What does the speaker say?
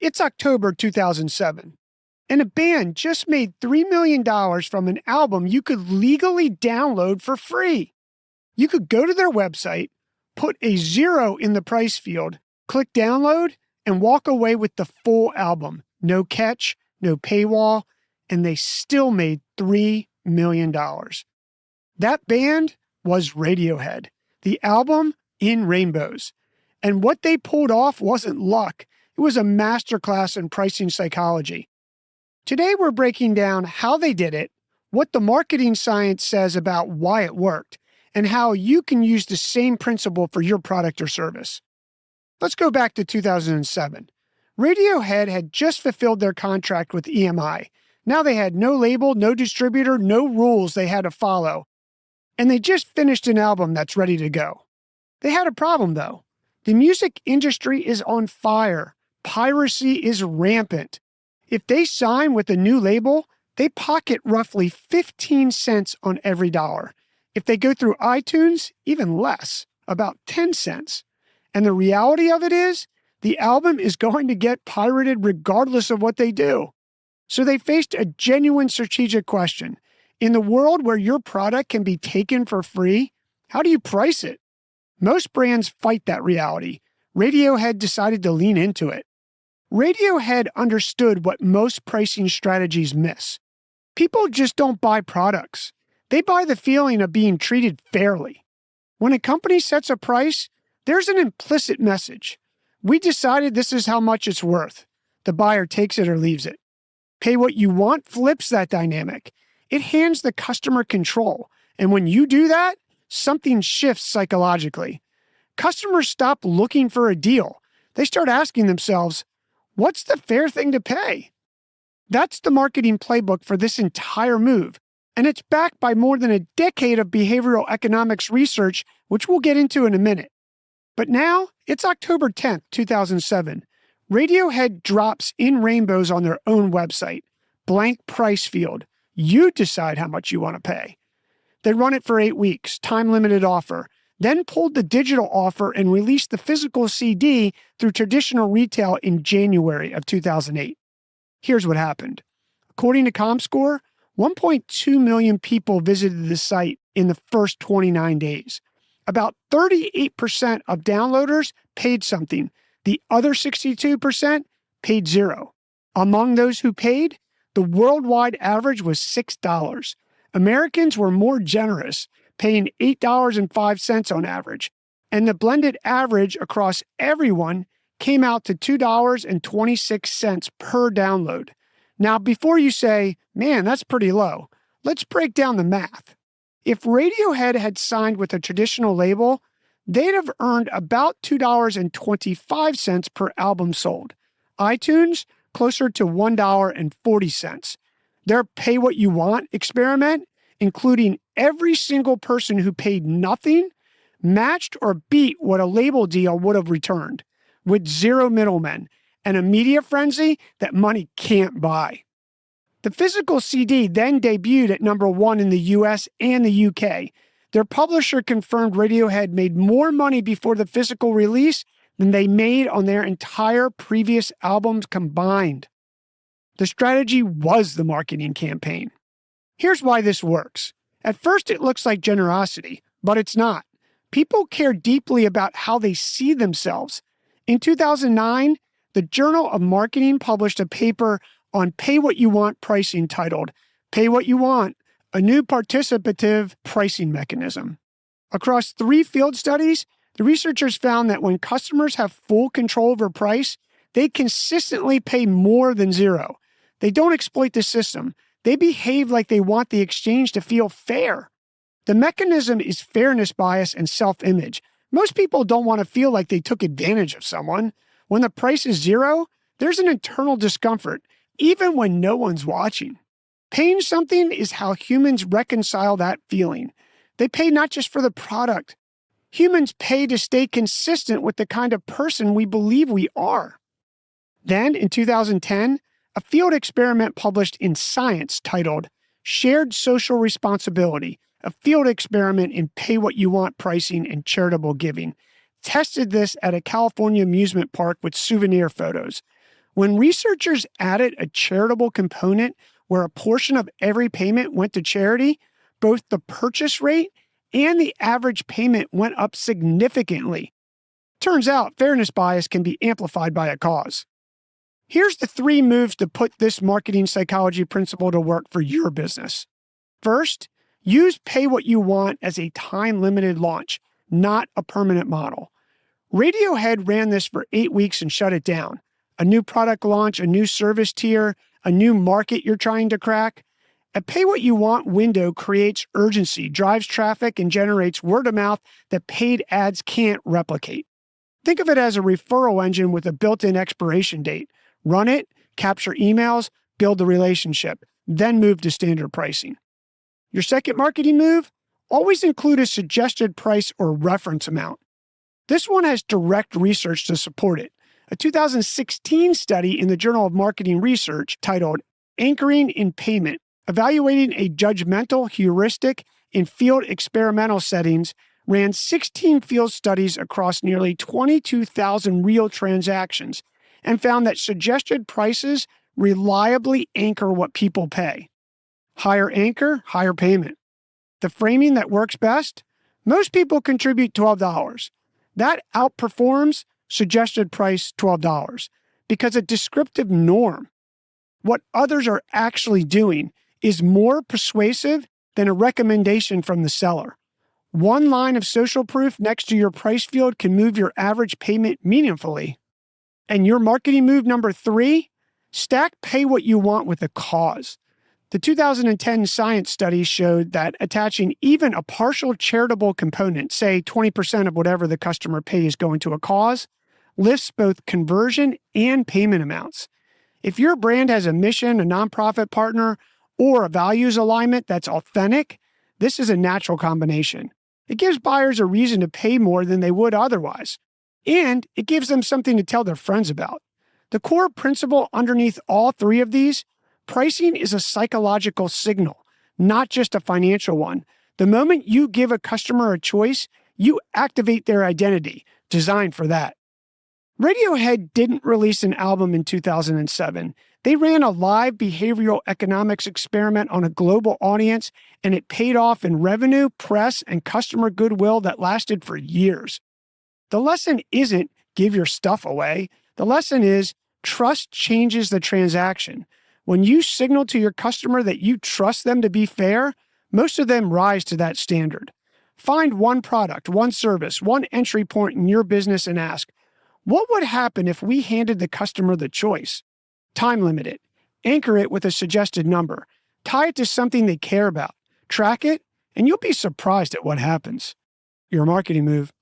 It's October 2007, and a band just made $3 million from an album you could legally download for free. You could go to their website, put a 0 in the price field, click download, and walk away with the full album. No catch, no paywall, and they still made $3 million. That band was Radiohead, the album In Rainbows. And what they pulled off wasn't luck. It was a masterclass in pricing psychology. Today, we're breaking down how they did it, what the marketing science says about why it worked, and how you can use the same principle for your product or service. Let's go back to 2007. Radiohead had just fulfilled their contract with EMI. Now they had no label, no distributor, no rules they had to follow. And they just finished an album that's ready to go. They had a problem, though. The music industry is on fire. Piracy is rampant. If they sign with a new label, they pocket roughly 15 cents on every dollar. If they go through iTunes, even less, about 10 cents. And the reality of it is, the album is going to get pirated regardless of what they do. So they faced a genuine strategic question. In the world where your product can be taken for free, how do you price it? Most brands fight that reality. Radiohead decided to lean into it. Radiohead understood what most pricing strategies miss. People just don't buy products. They buy the feeling of being treated fairly. When a company sets a price, there's an implicit message. We decided this is how much it's worth. The buyer takes it or leaves it. Pay what you want flips that dynamic. It hands the customer control. And when you do that, something shifts psychologically. Customers stop looking for a deal. They start asking themselves, what's the fair thing to pay? That's the marketing playbook for this entire move. And it's backed by more than a decade of behavioral economics research, which we'll get into in a minute. But now, it's October 10th, 2007. Radiohead drops In Rainbows on their own website. Blank price field. You decide how much you want to pay. They run it for 8 weeks, time-limited offer, then pulled the digital offer and released the physical CD through traditional retail in January of 2008. Here's what happened. According to ComScore, 1.2 million people visited the site in the first 29 days. About 38% of downloaders paid something. The other 62% paid zero. Among those who paid, the worldwide average was $6. Americans were more generous, paying $8.05 on average, and the blended average across everyone came out to $2.26 per download. Now, before you say, man, that's pretty low, let's break down the math. If Radiohead had signed with a traditional label, they'd have earned about $2.25 per album sold. iTunes, closer to $1.40. Their pay what you want experiment, including every single person who paid nothing, matched or beat what a label deal would have returned, with zero middlemen and a media frenzy that money can't buy. The physical CD then debuted at number 1 in the US and the UK. Their publisher confirmed Radiohead made more money before the physical release than they made on their entire previous albums combined. The strategy was the marketing campaign. Here's why this works. At first, it looks like generosity, but it's not. People care deeply about how they see themselves. In 2009, the Journal of Marketing published a paper on Pay What You Want pricing titled, Pay What You Want, a new participative pricing mechanism. Across 3 field studies, the researchers found that when customers have full control over price, they consistently pay more than zero. They don't exploit the system. They behave like they want the exchange to feel fair. The mechanism is fairness bias and self-image. Most people don't want to feel like they took advantage of someone. When the price is zero, there's an internal discomfort, even when no one's watching. Paying something is how humans reconcile that feeling. They pay not just for the product. Humans pay to stay consistent with the kind of person we believe we are. Then, in 2010, a field experiment published in Science titled Shared Social Responsibility, a field experiment in pay what you want pricing and charitable giving, tested this at a California amusement park with souvenir photos. When researchers added a charitable component where a portion of every payment went to charity, both the purchase rate and the average payment went up significantly. Turns out fairness bias can be amplified by a cause. Here's the 3 moves to put this marketing psychology principle to work for your business. First, use pay what you want as a time-limited launch, not a permanent model. Radiohead ran this for 8 weeks and shut it down. A new product launch, a new service tier, a new market you're trying to crack. A pay what you want window creates urgency, drives traffic, and generates word of mouth that paid ads can't replicate. Think of it as a referral engine with a built-in expiration date. Run it, capture emails, build the relationship, then move to standard pricing. Your second marketing move? Always include a suggested price or reference amount. This one has direct research to support it. A 2016 study in the Journal of Marketing Research titled Anchoring in Payment, evaluating a judgmental heuristic in field experimental settings, ran 16 field studies across nearly 22,000 real transactions and found that suggested prices reliably anchor what people pay. Higher anchor, higher payment. The framing that works best? Most people contribute $12. That outperforms suggested price $12 because a descriptive norm, what others are actually doing, is more persuasive than a recommendation from the seller. One line of social proof next to your price field can move your average payment meaningfully. And your marketing move number 3, stack pay what you want with a cause. The 2010 science study showed that attaching even a partial charitable component, say 20% of whatever the customer pays going to a cause, lifts both conversion and payment amounts. If your brand has a mission, a nonprofit partner, or a values alignment that's authentic, this is a natural combination. It gives buyers a reason to pay more than they would otherwise, and it gives them something to tell their friends about. The core principle underneath all 3 of these: pricing is a psychological signal, not just a financial one. The moment you give a customer a choice, you activate their identity, designed for that. Radiohead didn't release an album in 2007. They ran a live behavioral economics experiment on a global audience, and it paid off in revenue, press, and customer goodwill that lasted for years. The lesson isn't give your stuff away. The lesson is trust changes the transaction. When you signal to your customer that you trust them to be fair, most of them rise to that standard. Find one product, one service, one entry point in your business and ask, what would happen if we handed the customer the choice? Time limit it. Anchor it with a suggested number. Tie it to something they care about. Track it, and you'll be surprised at what happens. Your marketing move.